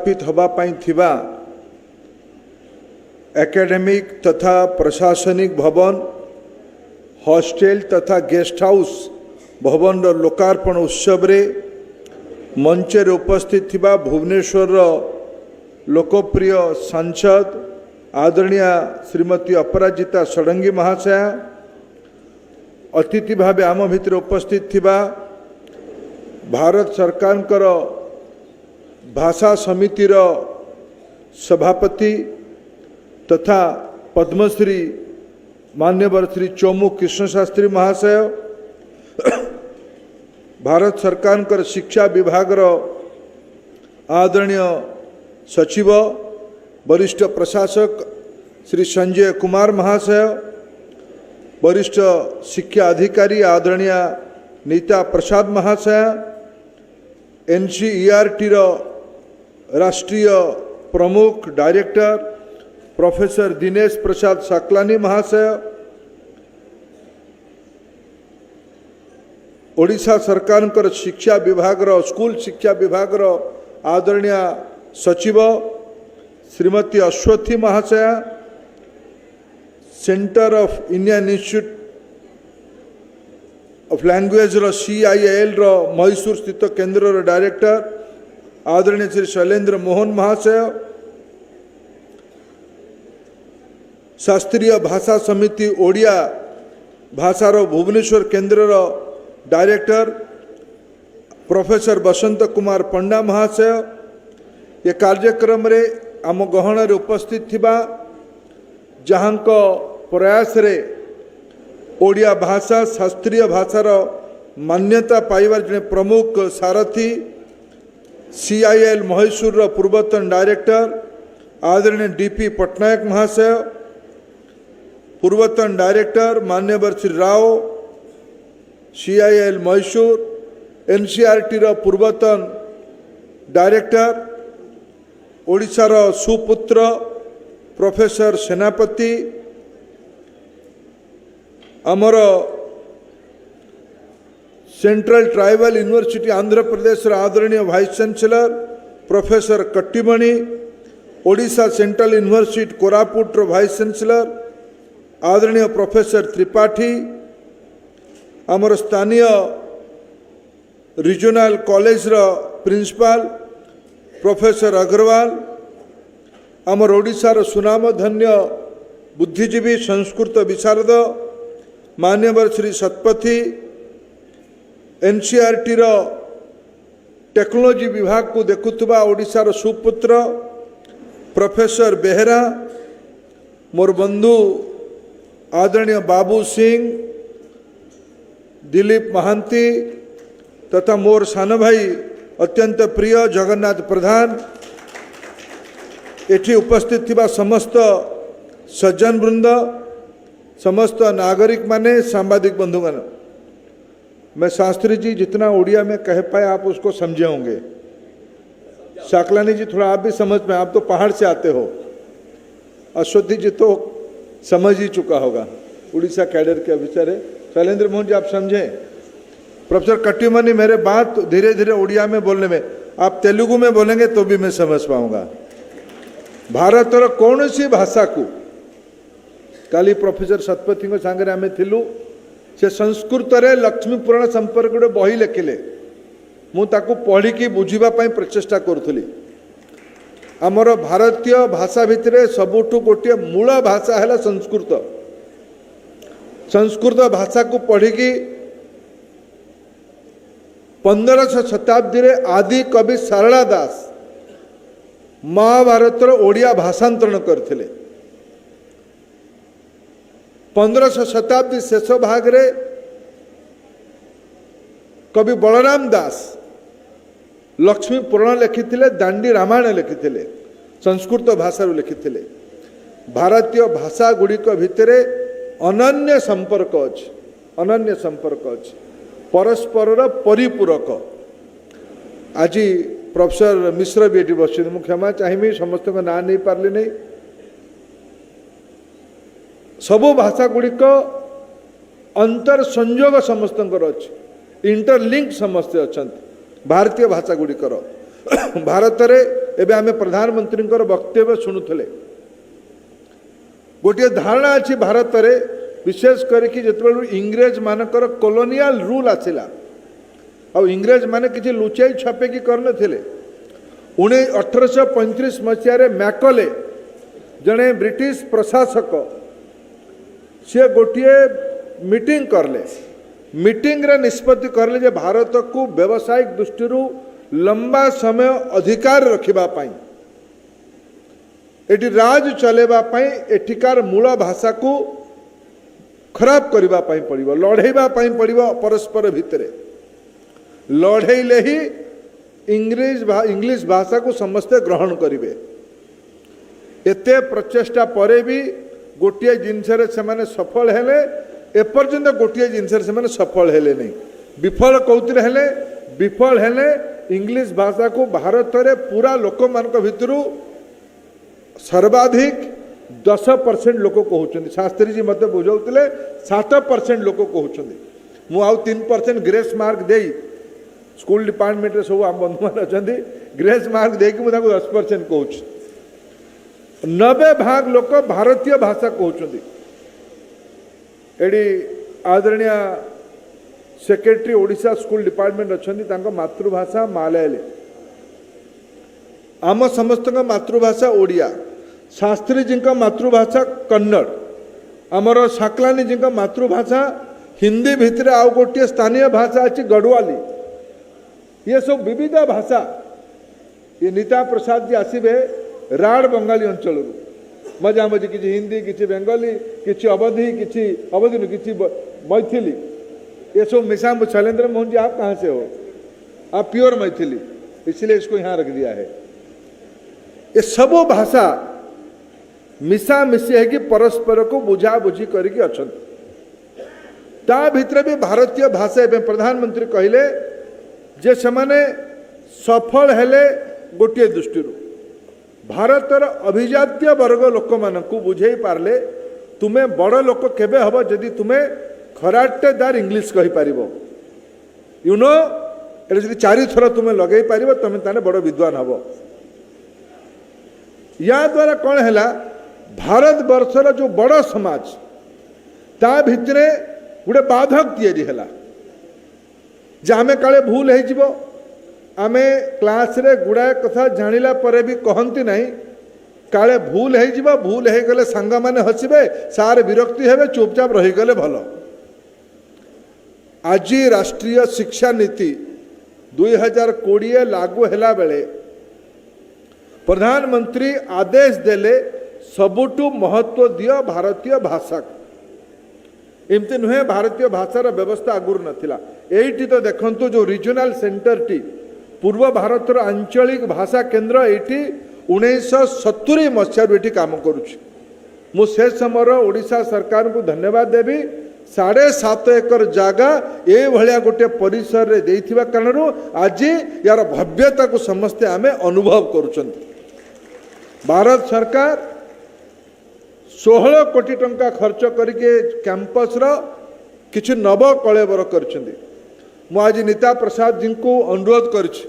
स्थापित होबा पई थिबा एकेडमिक तथा प्रशासनिक भवन हॉस्टेल तथा गेस्ट हाउस भवन लोकार्पण उत्सव रे मंचे उपस्थित थिबा भुवनेश्वर लोकप्रिय सांसद आदरणीय श्रीमती अपराजिता षडंगी महाशया, अतिथि भावे आम भितर उपस्थित थिबा भारत सरकार भाषा समितिर सभापति तथा पद्मश्री मान्यवर श्री चौमुख कृष्ण शास्त्री महाशय, भारत सरकार शिक्षा विभाग आदरणीय सचिव वरिष्ठ प्रशासक श्री संजय कुमार महाशय, वरिष्ठ शिक्षा अधिकारी आदरणीय नीता प्रसाद महाशय, NCERT राष्ट्रीय प्रमुख डायरेक्टर प्रोफेसर दिनेश प्रसाद साकलानी महाशय, ओडिशा सरकार शिक्षा विभाग स्कूल शिक्षा विभाग आदरणीय सचिव श्रीमती अश्वथी महाशया, centre of Indian institute of language CIIL Mysore स्थित केंद्र डायरेक्टर आदरणीय श्री शैलेंद्र मोहन महाशय, शास्त्रीय भाषा समिति ओडिया भाषार भुवनेश्वर केंद्र डायरेक्टर प्रोफेसर बसंत कुमार पंडा महाशय, ये कार्यक्रम रे आम गहन उपस्थित थिबा जहां प्रयास रे ओडिया भाषा शास्त्रीय भाषार मान्यता पाइबार जने प्रमुख सारथी CIIL मैसूर पूर्वतन डायरेक्टर आदरणीय DP पटनायक महाशय, पूर्वतन डायरेक्टर मान्यवर श्री राव CIIL मैसूर, NCERT पूर्वतन डायरेक्टर ओडिशार सुपुत्र प्रोफेसर सेनापति, अमर central tribal university Andhra Pradesh आदरणीय vice chancellor professor Kattimani, Odisha central university Koraput vice chancellor आदरणीय प्रोफेसर त्रिपाठी, आमर स्थानीय regional college principal professor Agarwal, आमर ओडिशार सुनामधन्य बुद्धिजीवी संस्कृत विशारद मान्यवर श्री शतपथी, NCERT टेक्नोलॉजी विभाग को देखुवा ओडिशार सुपुत्र प्रोफेसर बेहरा, मोर बंधु आदरणीय बाबू सिंह, दिलीप महांती तथा मोर सान भाई अत्यंत प्रिय जगन्नाथ प्रधान, एठी उपस्थित थिबा समस्त सज्जन वृंद, समस्त नागरिक माने, सांबादिक बंधुगण, मैं शास्त्री जी जितना उड़िया में कह पाए आप उसको समझे होंगे। साकलानी जी थोड़ा आप भी समझ में, आप तो पहाड़ से आते हो, अश्वथी जी तो समझ ही चुका होगा, उड़ीसा कैडर के अफसर है। शैलेंद्र मोहन जी आप समझें, प्रोफेसर कट्टीमणि मेरे बात धीरे धीरे उड़िया में बोलने में, आप तेलुगु में बोलेंगे तो भी मैं समझ पाऊंगा। भारतर कौन सी भाषा को काली प्रोफेसर शतपथी सांगे आम थिलु, से संस्कृत रे लक्ष्मी पुराण संपर्क गोटे बही लिखिले, मुझे पढ़ी बुझा प्रचेषा करुली। आमर भारतीय भाषा भितर सबुठु गोटे मूल भाषा है संस्कृत। संस्कृत भाषा को पढ़ी 1500 शताब्दी रे आदि कवि सारला दास महाभारत ओडिया भाषांतरण करथिले। 1500 शताब्दी शेष भाग रे कवि बलराम दास लक्ष्मी पुराण लिखिथिले, दांडी रामायण लिखिथिले, संस्कृत भाषा लिखिथिले। भारतीय भाषा गुड़िक भितर अनन्य संपर्क अछि, अनन्य संपर्क अछि, परस्पर परिपूरक। आज प्रोफेसर मिश्र भी ये बस, मुझे क्षमा चाहिए समस्त ना नहीं पार्ली नहीं। सबु भाषा गुड़िक अंतर संयोग समस्त अच्छी, इंटरलिंक समस्ते अच्छा भारतीय भाषा गुड़िकर। भारत में एबे आमे प्रधानमंत्री वक्तव्य शुणुले गोटे धारणा अच्छी भारत रे विशेष करके जिते इंग्रेज मानकर कॉलोनियल रूल आसिला आ इंग्रेज माने किसी लुचाई छापेकी करन 1835 मसीह मैकले जड़े ब्रिटिश प्रशासक सी गोटे मीटिंग करले मीटिंग रे निष्पत्ति करले जे भारत को व्यावसायिक दृष्टि लंबा समय अधिकार रखिबा पाई एटी राज चलेबा पाई एठिकार मूल भाषा को खराब करबा पाई पड़िबो लड़ेबा पाई पड़िबो परस्पर भितरे लड़ेले ही इंग्लिश भाषा को समस्ते ग्रहण करिवे एते प्रचेष्टा परे भी गोटे जिनसरे से सफल हेले एपर्यंत गोटे जिनसरे से सफल हेले नहीं विफल कौतिर हेले विफल हेले इंग्लिश भाषा को भारत रे पूरा लोक मान भितर सर्वाधिक 10% लोक कहते शास्त्री जी मत बुझाऊे 7% लोक कहते मु आउ 3% ग्रेस मार्क दे स्कूल डिपार्टमेंट रे सब आम बंधु मान अच्छा ग्रेस मार्क देकी मुझे 10% कहूँ 90% लोक भारतीय भाषा कहते एडी आदरणीय सेक्रेटरी ओडिशा स्कूल डिपार्टमेंट अच्छा मातृभाषा मालयाली आम समस्त मातृभाषा ओडिया शास्त्री जी मातृभाषा कन्नड़ आमर साकलानी जी मातृभाषा हिंदी भितर आउ गोटे स्थानीय भाषा अच्छी गढ़वाली ये सब विविध भाषा ये नीता प्रसाद जी आसबे राड बंगाली अंचल मजा मजी किसी हिंदी किसी बेंगली किसी अवधि किसी मैथिली ये सब मिशा शैलेंद्र मोहन जी आप कहाँ से हो आप प्योर मैथिली इसलिए इसको यहाँ रख दिया है ये सब भाषा मिशा मिशी है कि परस्पर को बुझा बुझी करके अच्छा ता भितर भी भारतीय भाषा एवं प्रधानमंत्री कहले जे समाने सफल हेले गोटे दृष्टि भारतर अभिजातीय वर्ग लोक मान बुझे पारले तुम्हें बड़ लोक केबे हबो जदि तुम्हें खराटेदार इंग्लिश कहि पारिबो यू नो एटा जदि 4 थर तुम्हें लगे पारिबो तमे ताने बड़ विद्वान हबो या द्वारा कौन है भारत वर्षर जो बड़ समाज ता भितरे गोटे बाधक तैयारी है जे आमे काले भूल हो आमे क्लास रे गुड़ाए कथा जानिला परे भी कहती नहीं काले भूल हो गले सांग माने हसबे सार विरक्ति हेबे चुपचाप रही गले भल आज राष्ट्रीय शिक्षा नीति 2020 लागू हैला बेले प्रधानमंत्री आदेश देले सबुठु महत्व दियो भारतीय भाषा एमती नुहे भारतीय भाषार व्यवस्था आगुरी नाला एटी तो देखंतु जो रिजनल सेंटर टी पूर्व भारतर आंचलिक भाषा केन्द्र ये 1970 मसीह ये काम करुच्ची मु से समय ओडिशा सरकार को धन्यवाद देवी 7.5 एकर जगह ये भाया गोटे परिसर रे देइथिबा कारणु आज यार भव्यता को समस्ते आमे अनुभव करुछन भारत सरकार 16 कोटी टंका खर्च करके कैंपस रो किछि नव कलेबर करछन्ती मु आज नीता प्रसाद जी को अनुरोध करछि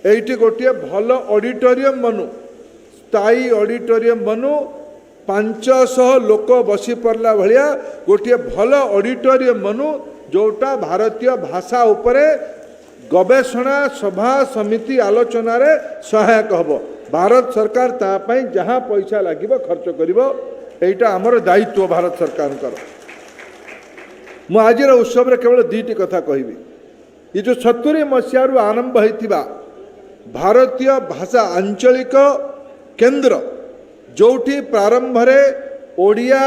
एइटी गोटे भल ऑडिटोरियम बनू स्थायी ऑडिटोरियम बनू 500 लोक बसी पड़ला भलिया गोटे भल ऑडिटोरियम बनू जोटा भारतीय भाषा उपरे गवेषणा सभा समिति आलोचना रे सहायक हबो भारत सरकार तापाई जहाँ पैसा लगे खर्च कर आमर दायित्व भारत सरकार मुझे उत्सव रे केवल 2टी कथा कहबी ये जो 70 मसीह आरंभ होता भारतीय भाषा आंचलिक केन्द्र जोठी प्रारंभ रे ओडिया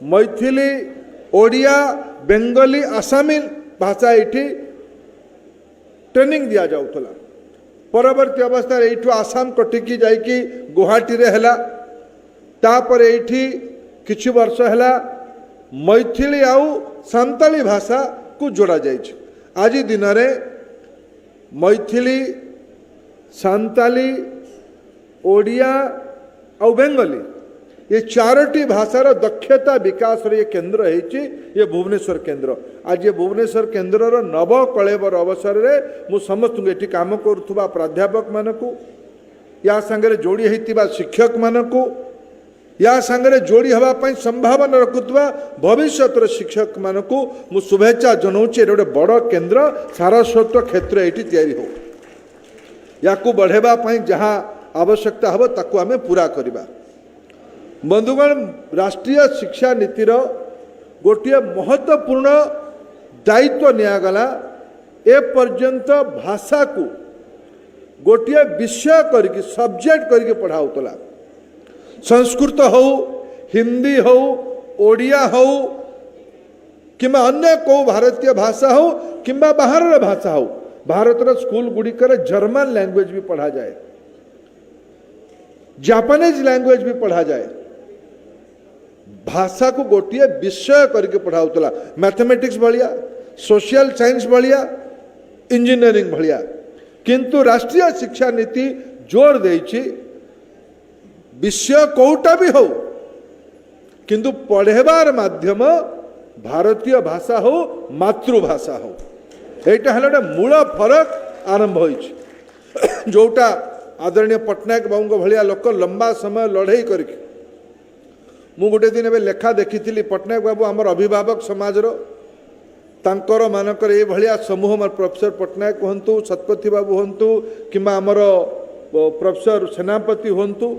मैथिली ओडिया बेंगली आसामी भाषा ये ट्रेनिंग दि जाऊला परवर्ती अवस्था यू आसाम कटिकी जाकि गुवाहाटी रे हैला तापर एठी किछि वर्ष हैला मैथिली आउ सांताली भाषा को जोड़ा जाइछ आज दिन रे मैथिली सांताली ओडिया आउ बेंगली ये चारोटी भाषार दक्षता विकास ये केन्द्र ये भुवनेश्वर केन्द्र। आज ये भुवनेश्वर केन्द्र नव कलेबर अवसर में मु समस्त ये काम करुवा प्राध्यापक मानक या सांगरे जोड़ी होता शिक्षक मानक या सांगरे जोड़ी हवापाई संभावना रखुवा भविष्य शिक्षक मानक मु शुभेच्छा जनाऊँचे गोटे बड़ केन्द्र सारस्वत क्षेत्र ये हो या बढ़ेवाई जहाँ आवश्यकता हम ताकू आम पूरा करवा। बंधुगण राष्ट्रीय शिक्षा नीतिर गोटे महत्वपूर्ण दायित्व निगला ए पर्यंत भाषा को गोटे विषय करके सब्जेक्ट करके पढ़ाऊला। संस्कृत हो हिंदी हो ओडिया हो कि अन्य को भारतीय भाषा हो कि बाहर भाषा हो भारतर स्कूल गुड़िकर जर्मन लैंग्वेज भी पढ़ा जाए जापानीज लैंग्वेज भी पढ़ा जाए भाषा को गोटे विषय करके पढ़ाऊला मैथमेटिक्स भाया सोशल साइंस भाया इंजीनियरिंग भाया किंतु राष्ट्रीय शिक्षा नीति जोर देछि विषय कोटा भी हो किंतु पढ़ेबार माध्यम भारतीय भाषा हो मातृभाषा हो एटा है गोटे मूल फरक आरंभ होइछि जोटा आदरणीय पट्टनायक बाबू भाया लोक लंबा समय लड़ाई करके मु गोटे दिन ए लेखा देखी पट्टनायक बाबू आमर अभिभावक समाजर तांकर मानकर ये भाया समूह प्रोफेसर पट्टनायक हूँ शतपथी बाबू हूँ कि आमर प्रोफेसर सेनापति हूँ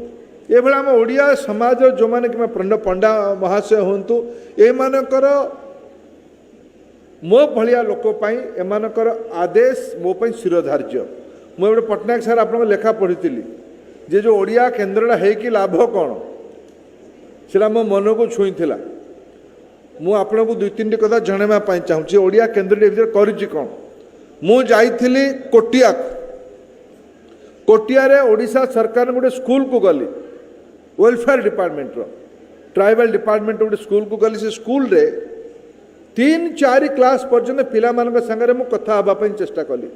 ये भाया आम ओडिया समाज जो मैंने कि पंडा महाशय हूँ ये मानकर मो भाया लोकपाई एमानकर आदेश मोपाई शिरोधार्य मुझे पट्टनायक सार आप लेखा पढ़ी जे जो ओडिया केन्द्रटा है कि लाभ कौन से मो मन को छुई मु आपन को दुई तीन कथा जनवाई चाहूँगी ओडिया केन्द्र भर करी कौन मु जाइली कोटिया रे ओडिशा सरकार गोटे स्कूल को गली वेलफेयर डिपार्टमेंट ट्राइबल डिपार्टमेंट गोटे स्कूल को गली से स्कूल रे 3-4 क्लास पर्यंत पिला मान संगे मु कथा हाँपाई चेष्टा कली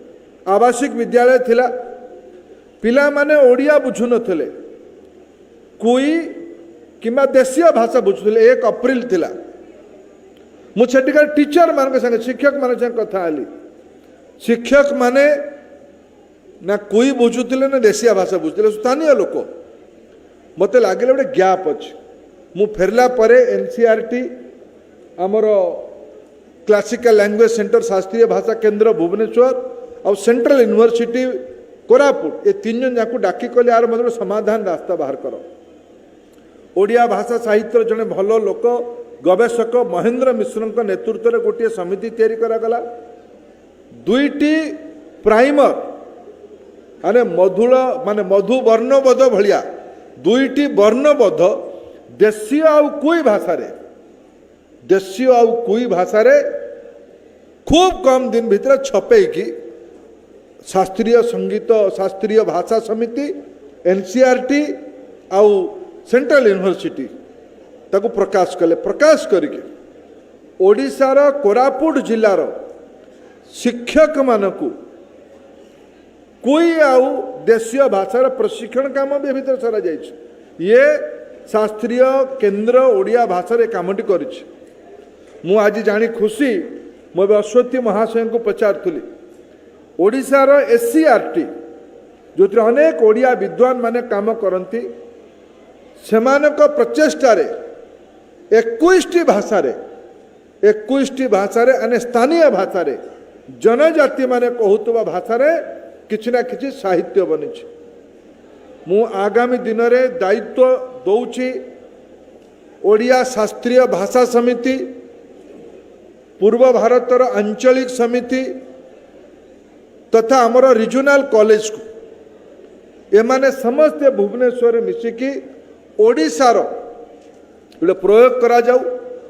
आवासिक विद्यालय थिला पिला माने ओडिया बुझु नथिले कोई किंबा देशीय भाषा बुझुले 1 अप्रैल थिला मु सेटिकार टीचर मान संगे शिक्षक मान संगे कथा आली शिक्षक माने ना कोई बुझुले ना देशीय भाषा बुझुले स्थानीय लोक मते लगे गोटे गैप अच्छे मु फेरला परे एनसीईआरटी आमर क्लासिकल लैंग्वेज सेंटर शास्त्रीय भाषा केन्द्र भुवनेश्वर और सेंट्रल यूनिवर्सिटी कोरापुट ये 3 जन जाक डाकी कले यार मतलब समाधान रास्ता बाहर कर ओडिया भाषा साहित्य जड़े भल लोक गवेषक महेंद्र मिश्र नेतृत्व में गोटे समिति तैयारी करागला 2टी प्राइमर माने मधुल माने मधु वर्णबोध भलिया 2टी वर्णबोध देशीय आउ कोई भाषा रे देशीय आउ कोई भाषा रे खूब कम दिन भीतर छपे कि शास्त्रीय संगीत शास्त्रीय भाषा समिति एनसीईआरटी आउ सेंट्रल यूनिवर्सिटी ताको प्रकाश कले प्रकाश करके ओडिशार कोरापुट जिलार शिक्षक मानकु कोई आउ देशीय भाषार प्रशिक्षण काम भी भीतर सारा जाइए ये शास्त्रीय केन्द्र ओडिया भाषा कामटी करिछि मु आज जानी खुशी मुझे अश्वती महाशय को पचारूली ओडिशार एससीईआरटी जो अनेक ओडिया विद्वान माने काम करती सेमानक प्रचेष्टारे 21टी भाषा रे स्थानीय भाषा रे जनजाति माने कहूतबा भाषा रे किछि ना किछि साहित्य बनी मु आगामी दिन में दायित्व दौची ओडिया शास्त्रीय भाषा समिति पूर्व भारतर आंचलिक समिति तथा आमर रिजनल कॉलेज को एमाने समस्ते भुवनेश्वर मिसिकी ओडिशार गोटे प्रयोग करा जाऊ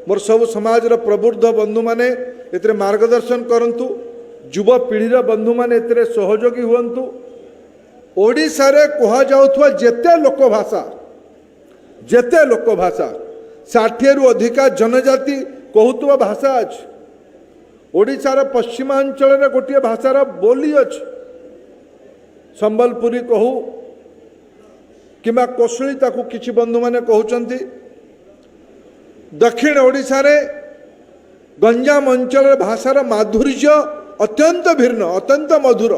मोर सब समाज प्रबुद्ध बंधु माने एतरे मार्गदर्शन करंतु युवपीढ़ीर बंधु माने एतरे सहयोगी हुअन्तु ओडिशा रे कहा जाउथवा जेते लोक भाषा 60 रु अधिका जनजाति कहूतबा भाषा अछि ओडिशार पश्चिमांचल रे गोटे भाषार बोली अछि संबलपुरी कहू किंबा कौशलिता को किछि बंधु माने कहउचंती दक्षिण ओडिशा रे गंजाम अंचल भाषार माधुर्य अत्यंत भिन्न अत्यंत मधुर।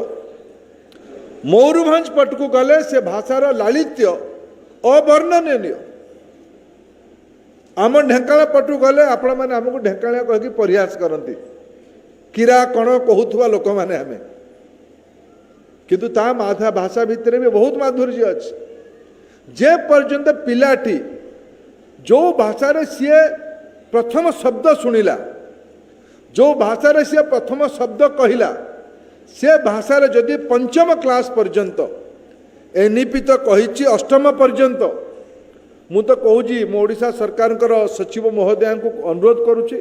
मयूरभंज पटकू गले से भाषार लालित्य अवर्णनीय। आम ढेंकाना पटू गले आपण मैंने आमको ढेंकाणिया कह परिहास करती किरा कण कहूथुवा लोक मैंने आमे किंतु ता माथा भाषा भितर भी बहुत माधुर्य अच्छे। जे पर्यंत पिलाटी जो भाषा रे सी प्रथम शब्द शुणिला जो भाषा रे सी प्रथम शब्द कहला से भाषा रे जदि पंचम क्लास पर्यंत एनईपी तो कही अष्टम पर्यंत मु तो कहूँ मो ओडिशा सरकार सचिव महोदय को अनुरोध करुच्ची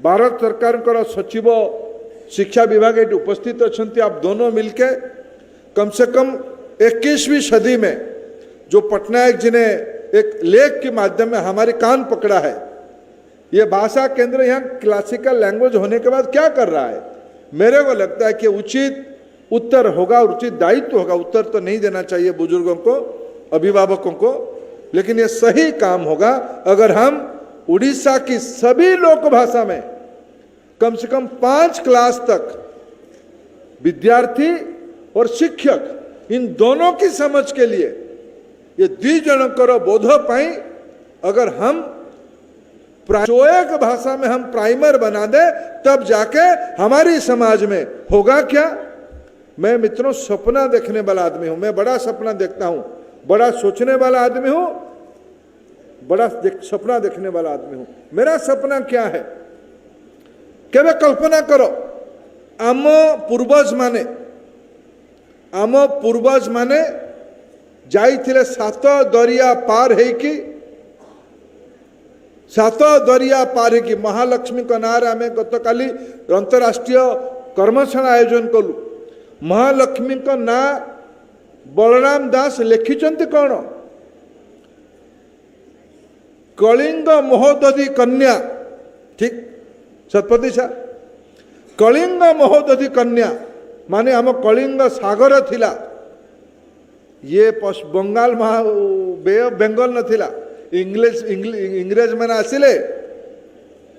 भारत सरकार सचिव शिक्षा विभाग ये उपस्थित अच्छा आप दोनों मिलके कम से कम 21वीं सदी में जो पटनायक जी ने एक लेख के माध्यम में हमारे कान पकड़ा है, ये भाषा केंद्र यहाँ क्लासिकल लैंग्वेज होने के बाद क्या कर रहा है। मेरे को लगता है कि उचित उत्तर होगा, उचित दायित्व होगा। उत्तर तो नहीं देना चाहिए बुजुर्गों को, अभिभावकों को, लेकिन ये सही काम होगा अगर हम उड़ीसा की सभी लोक भाषा में कम से कम 5 क्लास तक विद्यार्थी और शिक्षक इन दोनों की समझ के लिए ये द्विजनकर बोध पाई अगर हम एक भाषा में हम प्राइमर बना दे तब जाके हमारी समाज में होगा क्या। मैं मित्रों सपना देखने वाला आदमी हूं, मैं बड़ा सपना देखता हूं, बड़ा सोचने वाला आदमी हूं, बड़ा सपना देखने वाला आदमी हूं। मेरा सपना क्या है केवे कल्पना करो आम पूर्वज माने जाइथिले 7 दरिया पार हेकी 7 दरिया पार हेकी महालक्ष्मी का नारे आम गत काली अंतरराष्ट्रीय कर्मशाला आयोजन कलु। महालक्ष्मी का ना बलराम दास लिखिचंती कौन कलिंग महोदधि कन्या, ठीक सतपति सा कलिंग महोदधि कन्या माने आम कलिंग सागर थिला, ये बंगाल महा बे ऑफ बेंगल नथिला। इंग्रेज मैंने आसिले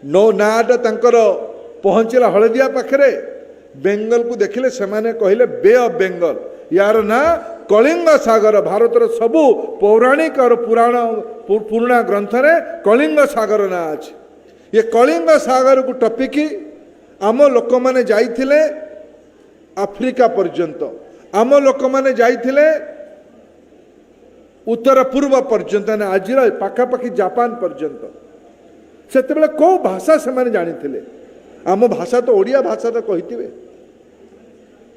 नौ नाटा तंकर पहुँचला हलदिया पाखरे बेंगल को देखिले सेमाने कहले बे ऑफ बेंगल, यार ना कलिंग सागर। भारतर सबू पौराणिक और पुराणा ग्रंथ रे कलिंग सागर ना अच्छे। ये कलिंग सागर को टपिकी आम लोक मैंने जाइथिले आफ्रिका पर्यंत, आम लोक मैंने जाइथिले उत्तर पूर्व पर्यंत आज पाखापाखि जापान पर्यंत। से कौ भाषा से माने जानी थिले, आम भाषा तो ओडिया भाषा तो कही।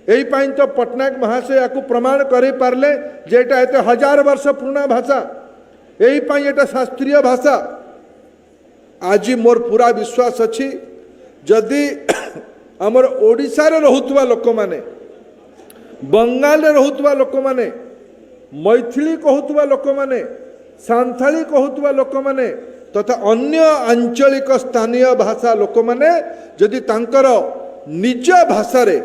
यही तो पटनायक महाशय या प्रमाण कर पारे जेटा एत 1000 वर्ष पुराना भाषा, यही एटा शास्त्रीय भाषा। आज मोर पूरा विश्वास अच्छी जदि आमर ओडिशा रे रहुतवा लोक माने, बंगाल रे रहुतवा लोक माने, मैथिली कहूतवा लोक माने, सांथाली कहूतवा लोक माने तथा अन्य आंचलिक स्थानीय भाषा लोक माने जदि तांकर निज भाषा रे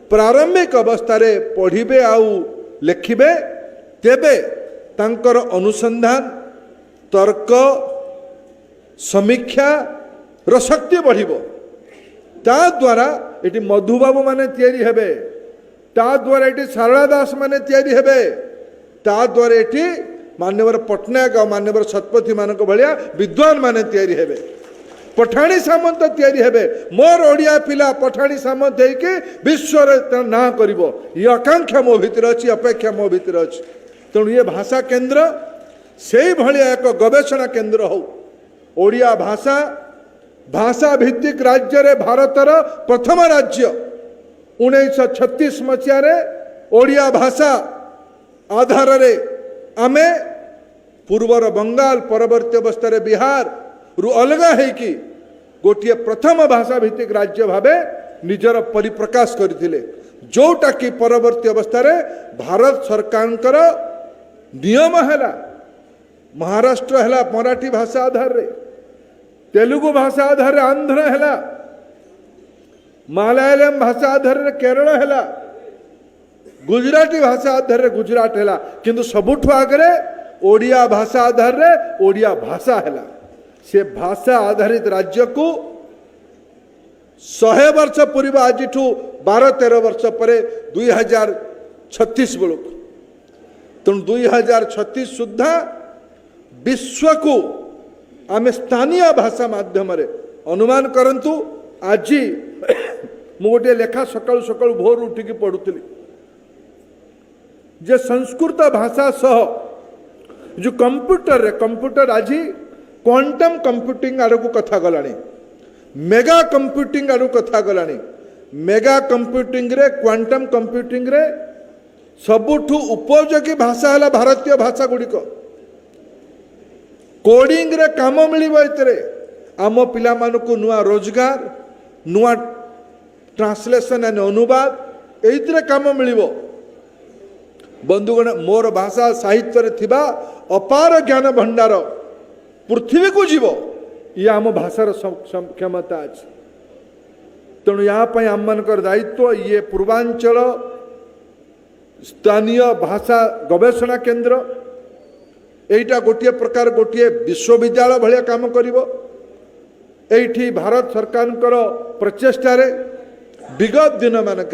प्रारंभिक अवस्था रे पढ़िबे आउ लेखिबे तेबे तांकर अनुसंधान तर्क समीक्षा र शक्ति बढ़िबो। ता द्वारा एटी मधुबाबू माने तैयारी हेबे, ता द्वारा एटी शारदा दास माने तैयारी हेबे, ता द्वारा एटी मान्यवर पटनायक और मान्यवर शतपथी मान भाया विद्वान माने तैयारी हेबे, पठाणी सामंत तैयारी हेबे। मोर ओडिया पिला पठाणी सामंत होइके विश्व रे ना करिवो ये आकांक्षा मो भितर अछि, अपेक्षा मो भितर अछि। तेणु ये भाषा केंद्र से भाया एक गवेषणा केंद्र हो। ओडिया भाषा भाषा भित्तिक राज्य रे भारतर प्रथम राज्य 1936 मसीह ओडिया भाषा आधार रे आमे पूर्वर बंगाल परवर्ती अवस्था बिहार रु अलग है कि गोटे प्रथम भाषा भित्तिक राज्य भावे निजर परिप्रकाश करथिले, जोटा कि परवर्ती अवस्था भारत सरकार नियम है। महाराष्ट्र है मराठी भाषा आधार रे, तेलुगु भाषा आधार आंध्र है, मलयालम भाषा आधार केरल है, गुजराती भाषा आधार गुजरात है किंतु सबुठ आगे ओडिया भाषा आधार ओडिया भाषा है से भाषा आधारित राज्य को 100 वर्ष पूर्व आज 12-13 वर्ष पर 2036 बेलू तेणु 2036 सुधा विश्व को आम स्थानीय भाषा माध्यम अनुमान करंतु आज मु गोटे लेखा सकाळु सकाळु भोर उठिकी पढ़ुली जे संस्कृत भाषा सह जो कंप्यूटर आज क्वांटम कंप्यूटिंग आड़क कथा गलानी मेगा कंप्यूटिंग आड़क कथा गलानी मेगा कंप्यूटिंग रे क्वांटम कंप्यूटिंग रे सबुठु उपयोगी भाषा है भारतीय भाषा गुड़िक कोडिंग रे काम मिलिबो एतरे आम पिला मानकु नुआ रोजगार नुआ ट्रांसलेशन एंड अनुवाद एइतरे काम मिलिबो बंधुगण मोर भाषा साहित्य रे थिबा अपार ज्ञान भंडार पृथ्वी को जीव ये आम भाषार क्षमता अच्छे तेणु यहाँ आम मानकर दायित्व ये पूर्वांचल स्थानीय भाषा गवेषणा केंद्र एटा गोटे प्रकार गोटे विश्वविद्यालय भाया काम करिवो एठी भारत सरकार प्रचेष्टा विगत दिन मानक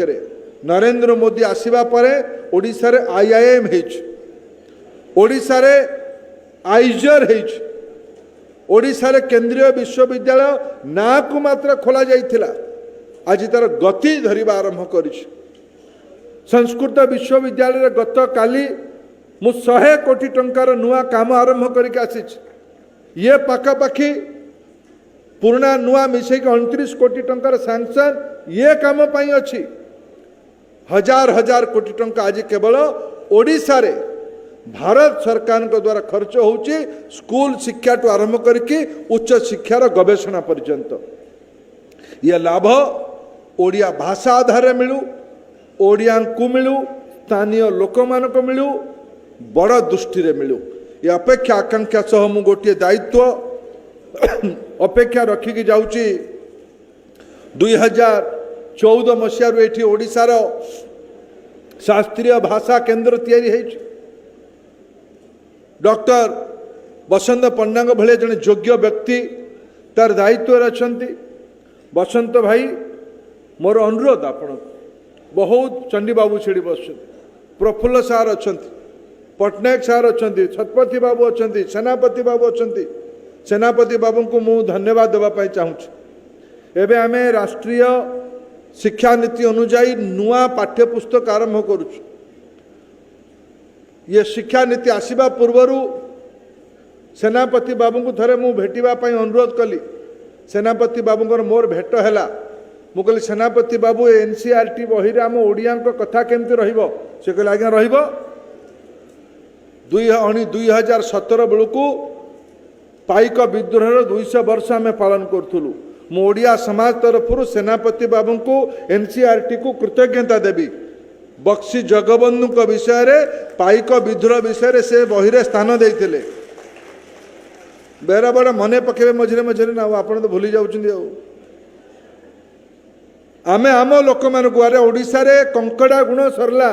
नरेंद्र मोदी आसीबा परे ओडिशा रे IIM ओडिशा रे आइजर ओडिशा रे केंद्रीय विश्वविद्यालय ना को मात्र खोला जाइथिला आज तार गति धरिबा आरंभ करिछ संस्कृत विश्वविद्यालय रे गत काली मु 100 कोटी टंकार नुआ काम आरंभ करके आसीछ ये पाखापाखि पुराना नुआ मिसेक 29 कोटी टंकार सैंक्शन ये काम पाई अछि हजार हजार कोटी टंका आज केवल ओडिशा रे भारत सरकार द्वारा खर्च होउची स्कूल शिक्षा टू आरंभ करके उच्च शिक्षार गवेषणा पर्यंत ये लाभ ओडिया भाषा आधार मिलू ओडिया को मिलू स्थानीय लोक मान को मिलू बड़ दृष्टि रे मिलू ये अपेक्षा आकांक्षा सह मु गोटे दायित्व अपेक्षा रखिकी जाउची 2014 मसीह ये ओडिशार शास्त्रीय भाषा केंद्र तैयारी है डॉक्टर बसंत पंडा भले जड़े योग्य व्यक्ति तार दायित्व अच्छा बसंत भाई मोर अनुरोध आपण बहुत चंडी बाबू छेड़ी बस प्रफुल्ल सार अच्छा पट्टनायक सार अच्छा शतपथी बाबू अच्छा सेनापति बाबू अच्छा सेनापति बाबू को मु धन्यवाद देवाई चाहूँ एवं आम राष्ट्रीय शिक्षा नीति अनुजाई नुआ पाठ्यपुस्तक आरंभ करुच ये शिक्षा नीति आसीबा पूर्वर सेनापति बाबू को थरे मु भेटिबा पई अनुरोध कली सेनापति बाबूंकर मोर भेट हैला मु कहली सेनापति बाबू NCERT बही रे आम ओडिया कथा केमती रहिबो से कहले आज्ञा रहिबो 2017 बेलू पाइक विद्रोह 200 वर्ष आम पालन करूँ मु ओडिया समाज तरफ सेनापति बाबू को NCERT को कृतज्ञता देवी बक्सी जगबंधु विषय रे पाइक विद्रोह विषय से बही रे स्थान देते बेरा बड़ा मने पकेबे मझे मझे ना आप भूली जाउछिंदी आमे आम लोक मानकु अरे ओडिशा रे कंकड़ा गुण सरला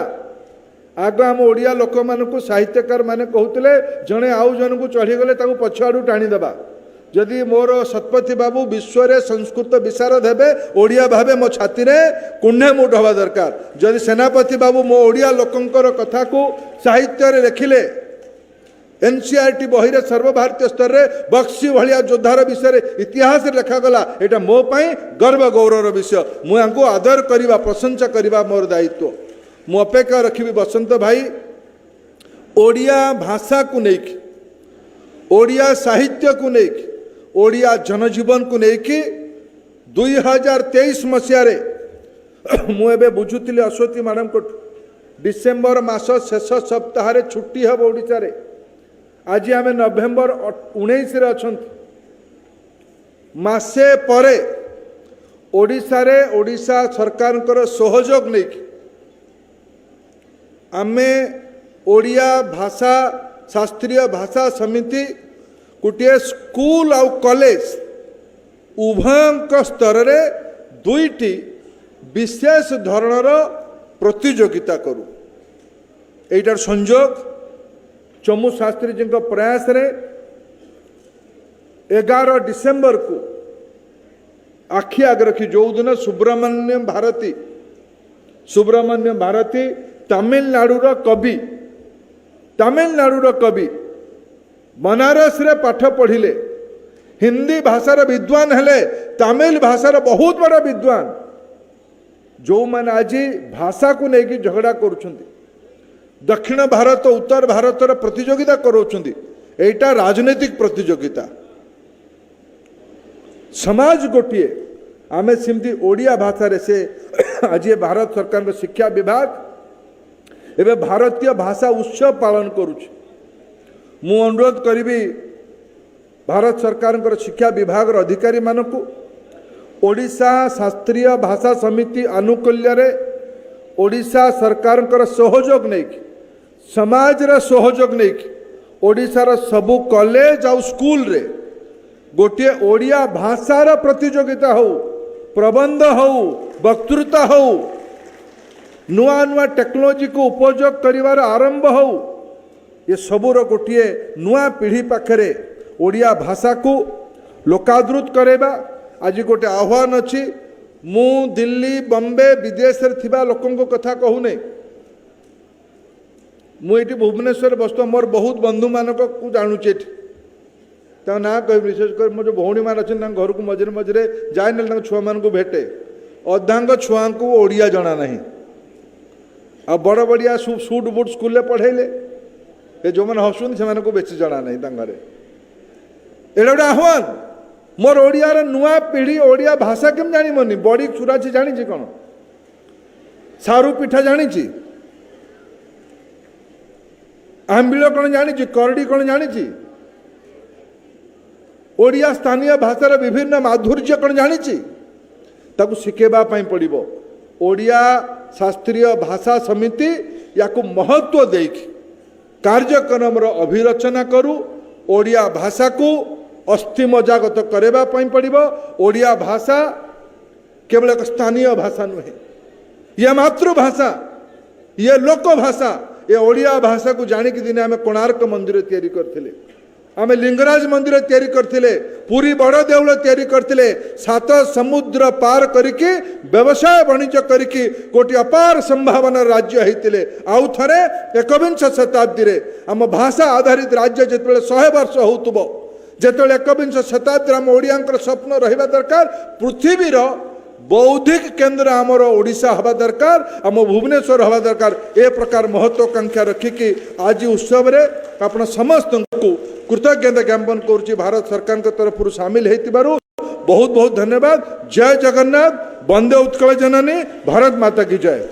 आग आम ओडिया लोक मानकु साहित्यकार माने कहउतले जणे आउ जन को चढ़ी गले ताकू पछाड़ू टाणी देबा जदि मोर शतपथी बाबू विश्व रे संस्कृत विशारद हेबे ओडिया भावे मो छाती रे कुंडे मुठ हवा दरकार जदि सेनापति बाबू मो ओडिया लोकंकर कथा को साहित्य रे लिखिले NCERT बही रे सर्वभारतीय स्तर रे बक्सी भलिया योद्धार विषय इतिहास लिखा गला एटा मो पई गर्व गौरव विषय मु आंको आदर करिबा प्रशंसा करिबा मोर दायित्व मु अपेक्षा रखिबी बसंत भाई ओडिया भाषा को लेकिन ओडिया साहित्य को लेकिन ओडिया जनजीवन को लेकिन 2023 मसीह मुझे बुझुली अश्वती मैडम को डिसेम्बर मास शेष सप्ताह छुट्टी हम ओडिशा रे आज आम नवेम्बर 19 अच्छा मासे परे ओडिशा रे ओडिशा सरकार सहयोग नहीं आमे ओडिया भाषा शास्त्रीय भाषा समिति गोटे स्कूल आउ कॉलेज उभय स्तर रे दुईटी विशेष धरणर प्रतियोगिता करू एटार संजोग चमू शास्त्री जी प्रयास रे 11 डिसेम्बर को आखि आगे रखी जो दिन सुब्रमण्यम भारती तमिलनाडुर कवि बनारस रे पाठ पढ़िले हिंदी भाषार विद्वान हेले तमिल भाषार बहुत बड़ा विद्वान जो मैंने आज भाषा को लेकिन झगड़ा करुछंती दक्षिण भारत उत्तर भारत प्रतियोगिता करोचंती एटा राजनीतिक प्रतियोगिता समाज गोटे आम सेमती ओडिया भाषा रे से आज भारत सरकार शिक्षा विभाग एवं भारतीय भाषा उत्सव पालन करुछ मु अनुरोध करी भारत सरकार शिक्षा विभाग अधिकारी मानक ओडिशा शास्त्रीय भाषा समिति आनुकूल्य रे ओडिशा सरकार सहयोग नहीं समाज रा सहयोग नहीं ओडिशार सबु कॉलेज और स्कूल रे गोटे ओडिया भाषार प्रतियोगिता हो प्रबंध हो वक्तृता हो नुआ नुआ टेक्नोलोजी को उपयोग करिवार आरंभ हो ये सबूर गोटे नुआ पीढ़ी पाखरे ओडिया भाषा को लोकादृत करेबा आज गोटे आह्वान अच्छी मु दिल्ली बम्बे विदेश रे थिबा लोकन को कथा कहू नहीं मुझे भुवनेश्वर बस मोर बहुत बंधु मानक को जानूचे ना कह विशेष कर मो जो भौणी मान अच्छे घर को मझे मझे जाए ना छुआ मान को भेटे अधांग छुआ को ओडिया जना नहीं आ बड़ बड़िया सुट बुट स्कूल पढ़ेले ये जो मैंने हसुन से बेसी जना नहीं एटा गोटे आह्वान मोर ओडियार नुआ पीढ़ी ओडिया भाषा केम जानी बड़ी चुराची जानी कौन सारू पिठा जानी आंबिल कौन जानी करडी कौन जानी ओडिया स्थानीय भाषार विभिन्न माधुर्य कौन जानी ताकू शिखेबा पड़ो ओडिया शास्त्रीय भाषा समिति या महत्व दे कार्यक्रम अभिरचना करू ओडिया भाषा को अस्थि मजागत करबा पड़ो ओडिया भाषा केवल एक स्थानीय भाषा नुहे यह मातृभाषा ये लोक भाषा ये ओडिया भाषा को जानिक दिने आम कोणार्क मंदिर तैयारी करथिले आम लिंगराज मंदिर तैयारी करथिले पुरी बड़ देउल तैयारी करथिले 7 समुद्र पार करके व्यवसाय वाणिज्य करके गोटे अपार संभावना राज्य होइतिले आउ थरे 21 शताब्दी रे आम भाषा आधारित राज्य जेतबेले 100 वर्ष होतबो जेतबेले 21 शताब्दी आम ओडियांकर स्वप्न रहिबा दरकार पृथ्वीर बौद्धिक केंद्र आमर ओडिशा हवा दरकार आम भुवनेश्वर हवा दरकार ए प्रकार महत्वाकांक्षा रखिकी आज उत्सव रे आपण समस्त को कृतज्ञता ज्ञापन करुच्ची भारत सरकार के तरफ सामिल होइतिबारु बहुत बहुत धन्यवाद। जय जगन्नाथ, वंदे उत्कल जननी, भारत माता की जय।